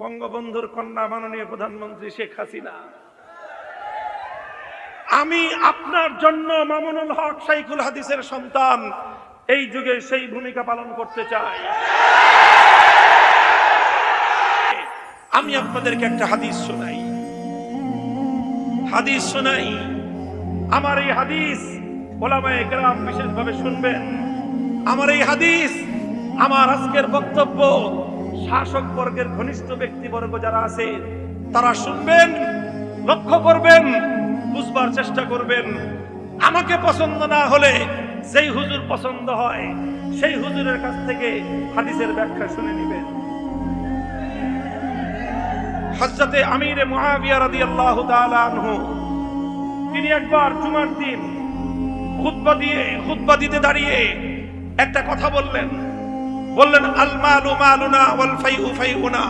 বঙ্গবন্ধুর কন্যা মাননীয় প্রধানমন্ত্রী শেখ হাসিনা। আমি আপনার জন্য মামুনুল হক শাইখুল হাদিসের সন্তান এই যুগে সেই ভূমিকা পালন করতে চাই। আমি আপনাদেরকে একটা হাদিস শোনাই, আমার এই হাদিস ওলামায়ে কেরাম বিশেষভাবে শুনবেন। আমার এই হাদিস, আমার আজকের বক্তব্য শাসক বর্গের ঘনিষ্ঠ ব্যক্তিবর্গ যারা আছে তারা শুনবেন, লক্ষ্য করবেন, বুঝবার চেষ্টা করবেন। আমাকে পছন্দ না হলে যেই হুজুর পছন্দ হয় সেই হুজুরের কাছ থেকে হাদিসের ব্যাখ্যা শুনে নেবেন। হযরতে আমিরে মুআবিয়া রাদিয়াল্লাহু তাআলা আনহু তিনি একবার জুমার দিন খুতবা দিতে দাঁড়িয়ে একটা কথা বললেন। আল মালু মালুনা ওয়াল ফাইউ ফাইউনা,